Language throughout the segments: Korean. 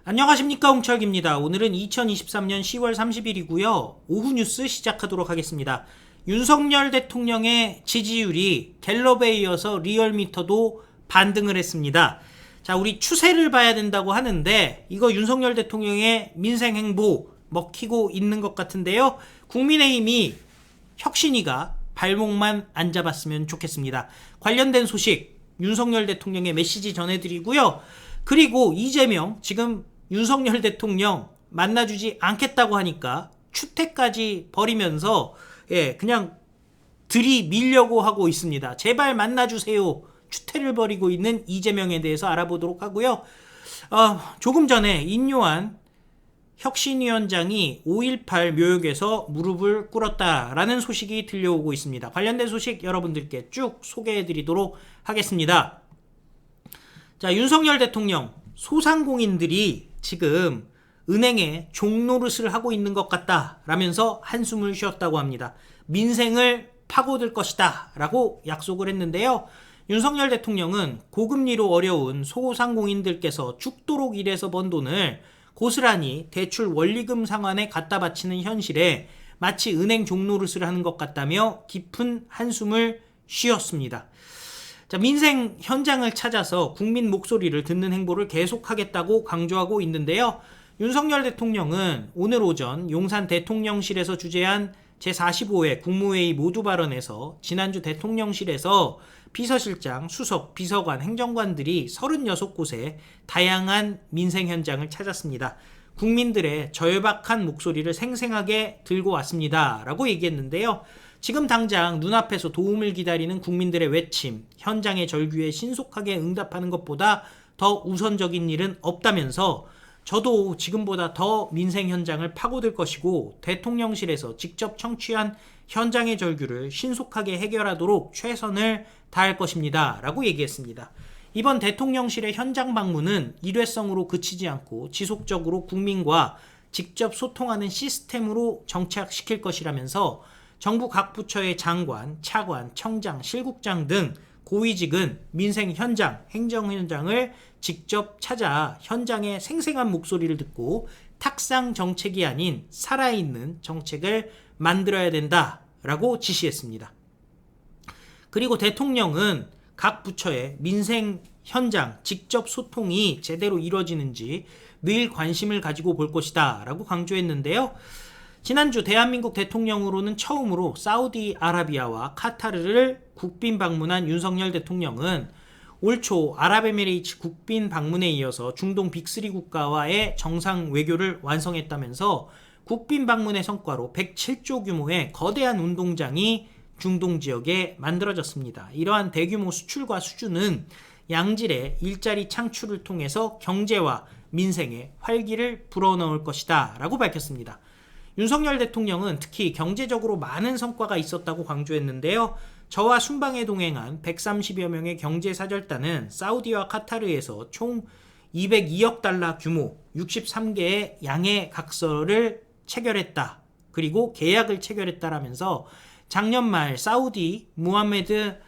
안녕하십니까, 홍철기입니다. 오늘은 2023년 10월 30일이고요. 오후 뉴스 시작하도록 하겠습니다. 윤석열 대통령의 지지율이 갤럽에 이어서 리얼미터도 반등을 했습니다. 자, 우리 추세를 봐야 된다고 하는데 이거 윤석열 대통령의 민생 행보 먹히고 있는 것 같은데요. 국민의힘이 혁신위가 발목만 안 잡았으면 좋겠습니다. 관련된 소식 윤석열 대통령의 메시지 전해드리고요. 그리고 이재명 지금 윤석열 대통령 만나주지 않겠다고 하니까 추태까지 벌이면서 그냥 들이밀려고 하고 있습니다. 제발 만나주세요. 추태를 벌이고 있는 이재명에 대해서 알아보도록 하고요. 조금 전에 인요한 혁신위원장이 5.18 묘역에서 무릎을 꿇었다라는 소식이 들려오고 있습니다. 관련된 소식 여러분들께 쭉 소개해드리도록 하겠습니다. 자, 윤석열 대통령 소상공인들이 지금 은행에 종노릇을 하고 있는 것 같다 라면서 한숨을 쉬었다고 합니다. 민생을 파고들 것이다 라고 약속을 했는데요. 윤석열 대통령은 고금리로 어려운 소상공인들께서 죽도록 일해서 번 돈을 고스란히 대출 원리금 상환에 갖다 바치는 현실에 마치 은행 종노릇을 하는 것 같다며 깊은 한숨을 쉬었습니다. 자, 민생 현장을 찾아서 국민 목소리를 듣는 행보를 계속하겠다고 강조하고 있는데요. 윤석열 대통령은 오늘 오전 용산 대통령실에서 주재한 제45회 국무회의 모두 발언에서 지난주 대통령실에서 비서실장, 수석, 비서관, 행정관들이 36곳에 다양한 민생 현장을 찾았습니다. 국민들의 절박한 목소리를 생생하게 들고 왔습니다 라고 얘기했는데요. 지금 당장 눈앞에서 도움을 기다리는 국민들의 외침, 현장의 절규에 신속하게 응답하는 것보다 더 우선적인 일은 없다면서 저도 지금보다 더 민생 현장을 파고들 것이고 대통령실에서 직접 청취한 현장의 절규를 신속하게 해결하도록 최선을 다할 것입니다 라고 얘기했습니다. 이번 대통령실의 현장 방문은 일회성으로 그치지 않고 지속적으로 국민과 직접 소통하는 시스템으로 정착시킬 것이라면서 정부 각 부처의 장관, 차관, 청장, 실국장 등 고위직은 민생 현장, 행정 현장을 직접 찾아 현장의 생생한 목소리를 듣고 탁상 정책이 아닌 살아있는 정책을 만들어야 된다라고 지시했습니다. 그리고 대통령은 각 부처의 민생 현장 직접 소통이 제대로 이루어지는지 늘 관심을 가지고 볼 것이다 라고 강조했는데요. 지난주 대한민국 대통령으로는 처음으로 사우디아라비아와 카타르를 국빈 방문한 윤석열 대통령은 올 초 아랍에미레이트 국빈 방문에 이어서 중동 빅3 국가와의 정상 외교를 완성했다면서 국빈 방문의 성과로 107조 규모의 거대한 운동장이 중동 지역에 만들어졌습니다. 이러한 대규모 수출과 수주는 양질의 일자리 창출을 통해서 경제와 민생에 활기를 불어넣을 것이다 라고 밝혔습니다. 윤석열 대통령은 특히 경제적으로 많은 성과가 있었다고 강조했는데요. 저와 순방에 동행한 130여 명의 경제사절단은 사우디와 카타르에서 총 202억 달러 규모 63개의 양해 각서를 체결했다. 그리고 계약을 체결했다라면서 작년 말 사우디 무하메드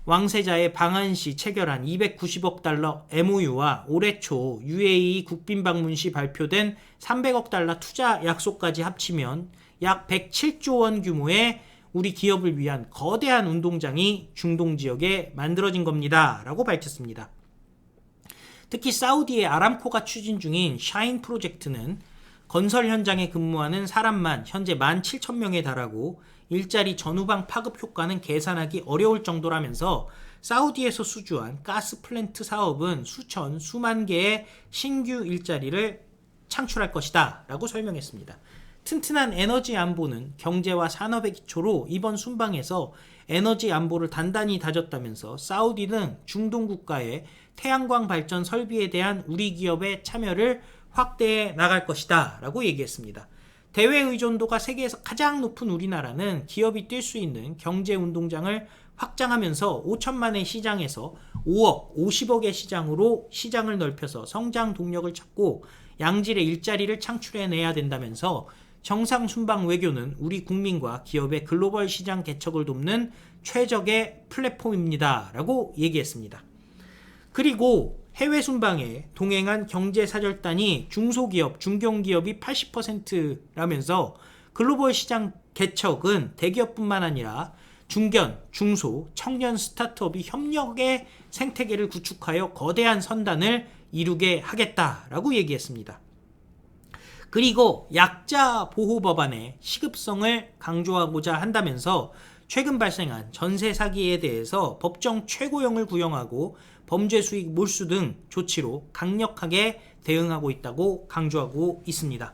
왕세자의 방한 시 체결한 290억 달러 MOU와 올해 초 UAE 국빈 방문 시 발표된 300억 달러 투자 약속까지 합치면 약 107조 원 규모의 우리 기업을 위한 거대한 운동장이 중동 지역에 만들어진 겁니다 라고 밝혔습니다. 특히 사우디의 아람코가 추진 중인 샤인 프로젝트는 건설 현장에 근무하는 사람만 현재 17,000명에 달하고 일자리 전후방 파급 효과는 계산하기 어려울 정도라면서 사우디에서 수주한 가스 플랜트 사업은 수만 개의 신규 일자리를 창출할 것이다 라고 설명했습니다. 튼튼한 에너지 안보는 경제와 산업의 기초로 이번 순방에서 에너지 안보를 단단히 다졌다면서 사우디 등 중동 국가의 태양광 발전 설비에 대한 우리 기업의 참여를 확대해 나갈 것이다 라고 얘기했습니다. 대외 의존도가 세계에서 가장 높은 우리나라는 기업이 뛸 수 있는 경제운동장을 확장하면서 5천만의 시장에서 5억, 50억의 시장으로 시장을 넓혀서 성장 동력을 찾고 양질의 일자리를 창출해내야 된다면서 정상 순방 외교는 우리 국민과 기업의 글로벌 시장 개척을 돕는 최적의 플랫폼입니다 라고 얘기했습니다. 그리고 해외 순방에 동행한 경제사절단이 중소기업, 중견기업이 80%라면서 글로벌 시장 개척은 대기업뿐만 아니라 중견, 중소, 청년 스타트업이 협력의 생태계를 구축하여 거대한 선단을 이루게 하겠다라고 얘기했습니다. 그리고 약자 보호 법안의 시급성을 강조하고자 한다면서 최근 발생한 전세 사기에 대해서 법정 최고형을 구형하고 범죄 수익 몰수 등 조치로 강력하게 대응하고 있다고 강조하고 있습니다.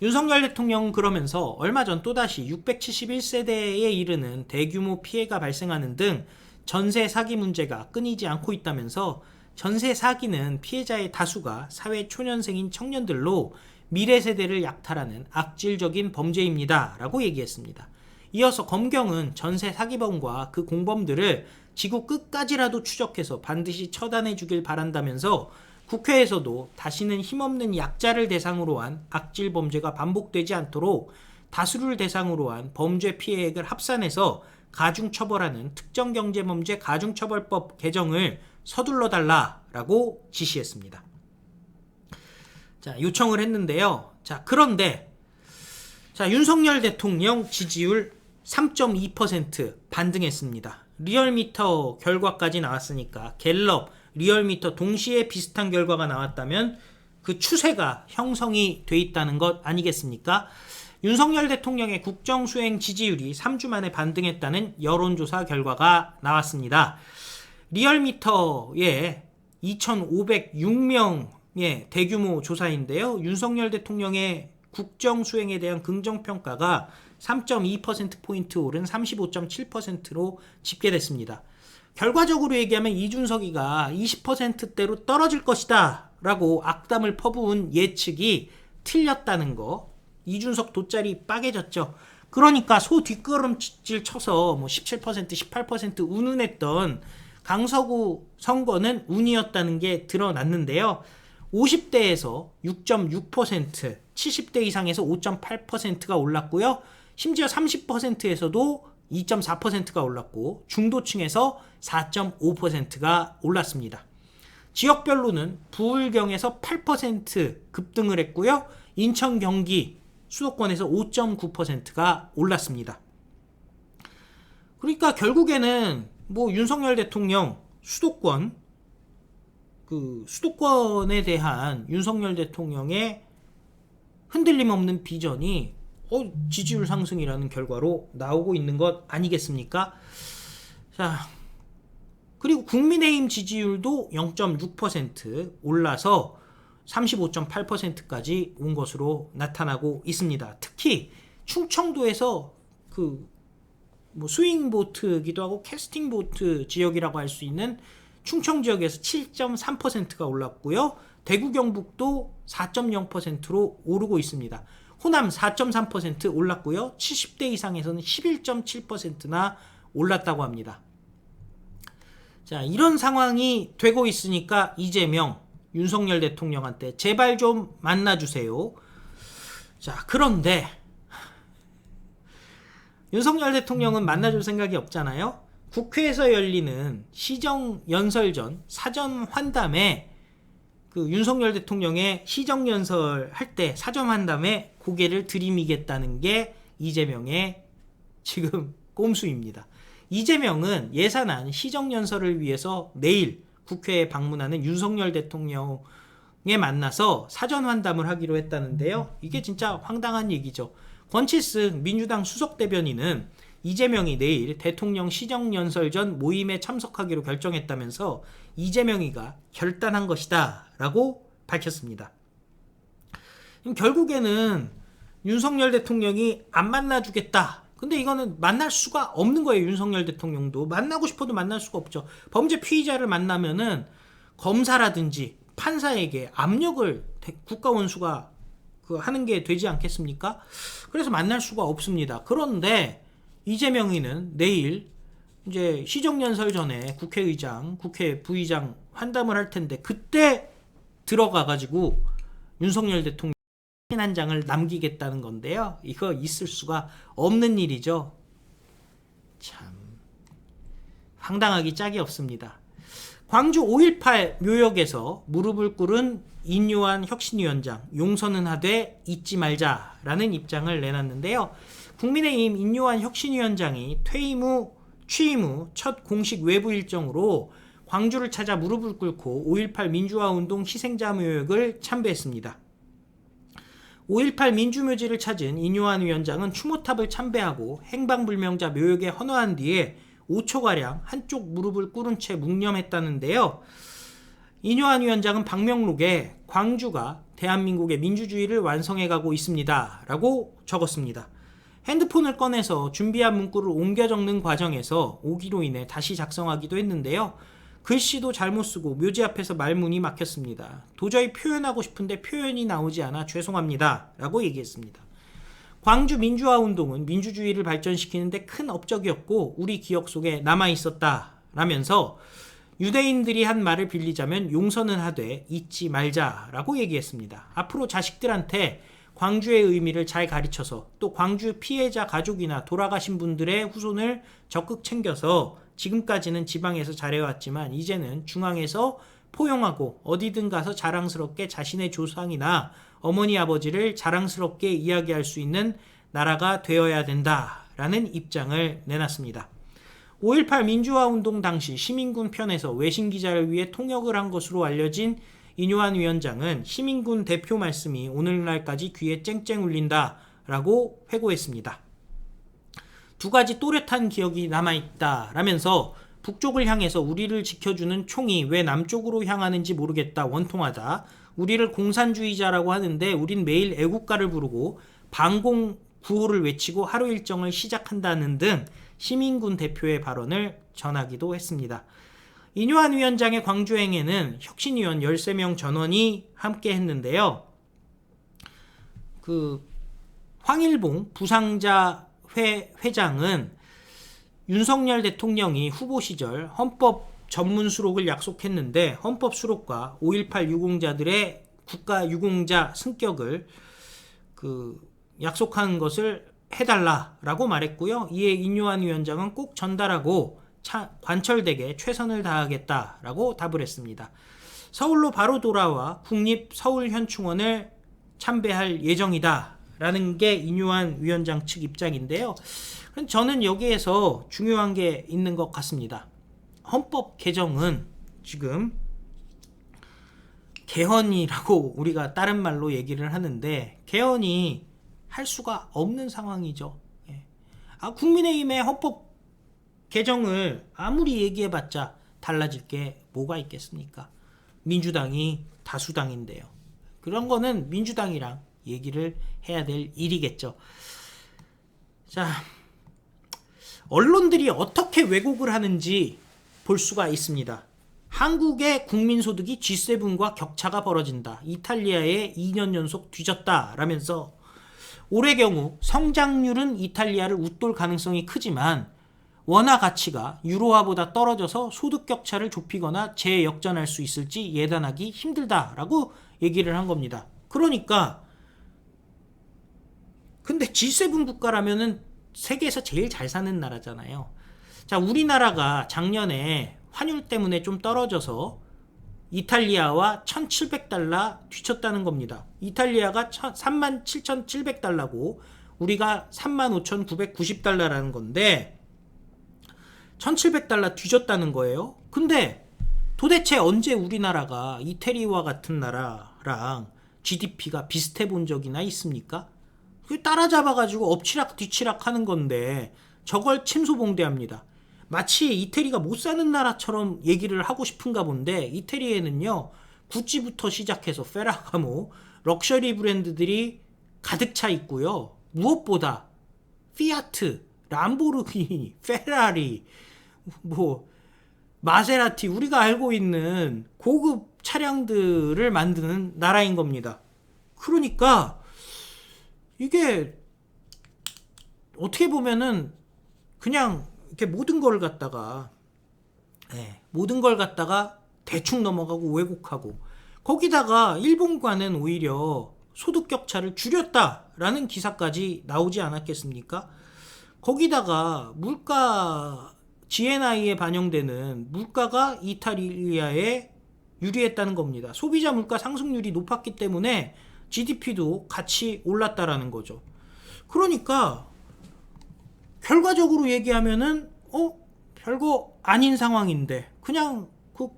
윤석열 대통령은 그러면서 얼마 전 또다시 671세대에 이르는 대규모 피해가 발생하는 등 전세 사기 문제가 끊이지 않고 있다면서 전세 사기는 피해자의 다수가 사회 초년생인 청년들로 미래 세대를 약탈하는 악질적인 범죄입니다 라고 얘기했습니다. 이어서 검경은 전세 사기범과 그 공범들을 지구 끝까지라도 추적해서 반드시 처단해 주길 바란다면서 국회에서도 다시는 힘없는 약자를 대상으로 한 악질 범죄가 반복되지 않도록 다수를 대상으로 한 범죄 피해액을 합산해서 가중처벌하는 특정경제범죄 가중처벌법 개정을 서둘러 달라라고 지시했습니다. 자, 요청을 했는데요. 자, 그런데 윤석열 대통령 지지율 3.2% 반등했습니다. 리얼미터 결과까지 나왔으니까 갤럽, 리얼미터 동시에 비슷한 결과가 나왔다면 그 추세가 형성이 돼 있다는 것 아니겠습니까? 윤석열 대통령의 국정수행 지지율이 3주 만에 반등했다는 여론조사 결과가 나왔습니다. 리얼미터의 2,506명의 대규모 조사인데요. 윤석열 대통령의 국정수행에 대한 긍정평가가 3.2%포인트 오른 35.7%로 집계됐습니다. 결과적으로 얘기하면 이준석이가 20%대로 떨어질 것이다 라고 악담을 퍼부은 예측이 틀렸다는 거. 이준석 돗자리 빠개졌죠. 그러니까 소 뒷걸음질 쳐서 17%, 18% 운운했던 강서구 선거는 운이었다는 게 드러났는데요. 50대에서 6.6%, 70대 이상에서 5.8%가 올랐고요. 심지어 30%에서도 2.4%가 올랐고 중도층에서 4.5%가 올랐습니다. 지역별로는 부울경에서 8% 급등을 했고요. 인천, 경기, 수도권에서 5.9%가 올랐습니다. 그러니까 결국에는 윤석열 대통령 수도권에 대한 윤석열 대통령의 흔들림 없는 비전이 지지율 상승이라는 결과로 나오고 있는 것 아니겠습니까? 자, 그리고 국민의힘 지지율도 0.6% 올라서 35.8%까지 온 것으로 나타나고 있습니다. 특히 충청도에서 스윙보트기도 하고 캐스팅보트 지역이라고 할 수 있는 충청 지역에서 7.3%가 올랐고요. 대구 경북도 4.0%로 오르고 있습니다. 호남 4.3% 올랐고요. 70대 이상에서는 11.7%나 올랐다고 합니다. 자, 이런 상황이 되고 있으니까 이재명, 윤석열 대통령한테 제발 좀 만나주세요. 자, 그런데 윤석열 대통령은 만나줄 생각이 없잖아요. 국회에서 열리는 시정연설 사전 환담에 윤석열 대통령의 시정연설 할 때 사전 환담에 고개를 들이미겠다는 게 이재명의 지금 꼼수입니다. 이재명은 예산안 시정연설을 위해서 내일 국회에 방문하는 윤석열 대통령에 만나서 사전 환담을 하기로 했다는데요. 이게 진짜 황당한 얘기죠. 권칠승 민주당 수석대변인은 이재명이 내일 대통령 시정연설 전 모임에 참석하기로 결정했다면서 이재명이가 결단한 것이다 라고 밝혔습니다. 결국에는 윤석열 대통령이 안 만나주겠다. 근데 이거는 만날 수가 없는 거예요. 윤석열 대통령도 만나고 싶어도 만날 수가 없죠. 범죄 피의자를 만나면은 검사라든지 판사에게 압력을 국가원수가 하는 게 되지 않겠습니까? 그래서 만날 수가 없습니다. 그런데 이재명이는 내일 이제 시정연설 전에 국회의장, 국회 부의장 환담을 할 텐데 그때 들어가가지고 윤석열 대통령 한 장을 남기겠다는 건데요. 이거 있을 수가 없는 일이죠. 참 황당하기 짝이 없습니다. 광주 5.18 묘역에서 무릎을 꿇은 인요한 혁신위원장, 용서는 하되 잊지 말자라는 입장을 내놨는데요. 국민의힘 인요한 혁신위원장이 취임 후 첫 공식 외부 일정으로 광주를 찾아 무릎을 꿇고 5.18 민주화운동 희생자 묘역을 참배했습니다. 5.18 민주묘지를 찾은 인요한 위원장은 추모탑을 참배하고 행방불명자 묘역에 헌화한 뒤에 5초가량 한쪽 무릎을 꿇은 채 묵념했다는데요. 인요한 위원장은 방명록에 광주가 대한민국의 민주주의를 완성해가고 있습니다 라고 적었습니다. 핸드폰을 꺼내서 준비한 문구를 옮겨 적는 과정에서 오기로 인해 다시 작성하기도 했는데요. 글씨도 잘못 쓰고 묘지 앞에서 말문이 막혔습니다. 도저히 표현하고 싶은데 표현이 나오지 않아 죄송합니다 라고 얘기했습니다. 광주 민주화운동은 민주주의를 발전시키는데 큰 업적이었고 우리 기억 속에 남아있었다 라면서 유대인들이 한 말을 빌리자면 용서는 하되 잊지 말자라고 얘기했습니다. 앞으로 자식들한테 광주의 의미를 잘 가르쳐서 또 광주 피해자 가족이나 돌아가신 분들의 후손을 적극 챙겨서 지금까지는 지방에서 잘해왔지만 이제는 중앙에서 포용하고 어디든 가서 자랑스럽게 자신의 조상이나 어머니 아버지를 자랑스럽게 이야기할 수 있는 나라가 되어야 된다라는 입장을 내놨습니다. 5.18 민주화운동 당시 시민군 편에서 외신 기자를 위해 통역을 한 것으로 알려진 인요한 위원장은 시민군 대표 말씀이 오늘날까지 귀에 쨍쨍 울린다라고 회고했습니다. 두 가지 또렷한 기억이 남아있다라면서 북쪽을 향해서 우리를 지켜주는 총이 왜 남쪽으로 향하는지 모르겠다, 원통하다. 우리를 공산주의자라고 하는데 우린 매일 애국가를 부르고 반공 구호를 외치고 하루 일정을 시작한다는 등 시민군 대표의 발언을 전하기도 했습니다. 인요한 위원장의 광주행에는 혁신위원 13명 전원이 함께 했는데요. 황일봉 부상자 회장은 윤석열 대통령이 후보 시절 헌법 전문 수록을 약속했는데 헌법 수록과 5.18 유공자들의 국가 유공자 승격을 약속한 것을 해달라라고 말했고요. 이에 인요한 위원장은 꼭 전달하고 관철되게 최선을 다하겠다라고 답을 했습니다. 서울로 바로 돌아와 국립서울현충원을 참배할 예정이다라는 게 인요한 위원장 측 입장인데요. 저는 여기에서 중요한 게 있는 것 같습니다. 헌법 개정은 지금 개헌이라고 우리가 다른 말로 얘기를 하는데 개헌이 할 수가 없는 상황이죠. 국민의힘의 헌법 개정을 아무리 얘기해봤자 달라질 게 뭐가 있겠습니까? 민주당이 다수당인데요. 그런 거는 민주당이랑 얘기를 해야 될 일이겠죠. 자, 언론들이 어떻게 왜곡을 하는지 볼 수가 있습니다. 한국의 국민소득이 G7과 격차가 벌어진다. 이탈리아에 2년 연속 뒤졌다 라면서 올해 경우 성장률은 이탈리아를 웃돌 가능성이 크지만 원화 가치가 유로화보다 떨어져서 소득 격차를 좁히거나 재역전할 수 있을지 예단하기 힘들다라고 얘기를 한 겁니다. 그러니까 근데 G7 국가라면은 세계에서 제일 잘 사는 나라잖아요. 자, 우리나라가 작년에 환율 때문에 좀 떨어져서 이탈리아와 1,700달러 뒤쳤다는 겁니다. 이탈리아가 37,700달러고 우리가 35,990달러라는 건데 1,700달러 뒤졌다는 거예요. 근데 도대체 언제 우리나라가 이태리와 같은 나라랑 GDP가 비슷해 본 적이나 있습니까? 따라잡아가지고 엎치락 뒤치락 하는 건데 저걸 침소봉대합니다. 마치 이태리가 못 사는 나라처럼 얘기를 하고 싶은가 본데 이태리에는요 구찌부터 시작해서 페라가모 럭셔리 브랜드들이 가득 차 있고요. 무엇보다 피아트, 람보르기니, 페라리, 마세라티 우리가 알고 있는 고급 차량들을 만드는 나라인 겁니다. 그러니까 이게 어떻게 보면은 그냥 이렇게 모든 걸 갖다가 대충 넘어가고 왜곡하고 거기다가 일본과는 오히려 소득 격차를 줄였다라는 기사까지 나오지 않았겠습니까? 거기다가 물가 GNI에 반영되는 물가가 이탈리아에 유리했다는 겁니다. 소비자 물가 상승률이 높았기 때문에 GDP도 같이 올랐다라는 거죠. 그러니까 결과적으로 얘기하면은 별거 아닌 상황인데 그냥 그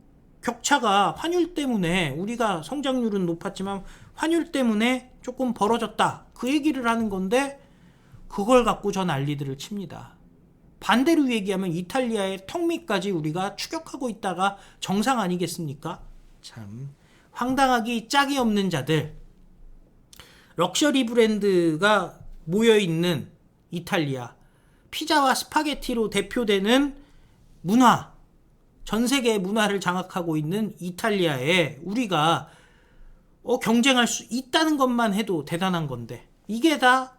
격차가 환율 때문에 우리가 성장률은 높았지만 환율 때문에 조금 벌어졌다. 그 얘기를 하는 건데 그걸 갖고 저 난리들을 칩니다. 반대로 얘기하면 이탈리아의 턱밑까지 우리가 추격하고 있다가 정상 아니겠습니까? 참 황당하기 짝이 없는 자들. 럭셔리 브랜드가 모여있는 이탈리아. 피자와 스파게티로 대표되는 문화. 전 세계의 문화를 장악하고 있는 이탈리아에 우리가 경쟁할 수 있다는 것만 해도 대단한 건데 이게 다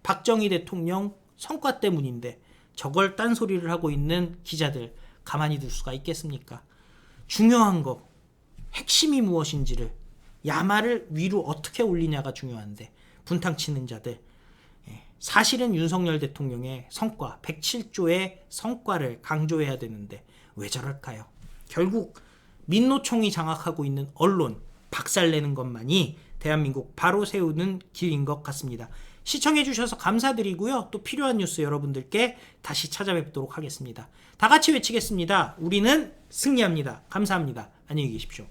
박정희 대통령 성과 때문인데 저걸 딴소리를 하고 있는 기자들 가만히 둘 수가 있겠습니까? 중요한 거 핵심이 무엇인지를 야마를 위로 어떻게 올리냐가 중요한데 분탕치는 자들. 사실은 윤석열 대통령의 성과 107조의 성과를 강조해야 되는데 왜 저럴까요? 결국 민노총이 장악하고 있는 언론 박살내는 것만이 대한민국 바로 세우는 길인 것 같습니다. 시청해주셔서 감사드리고요. 또 필요한 뉴스 여러분들께 다시 찾아뵙도록 하겠습니다. 다 같이 외치겠습니다. 우리는 승리합니다. 감사합니다. 안녕히 계십시오.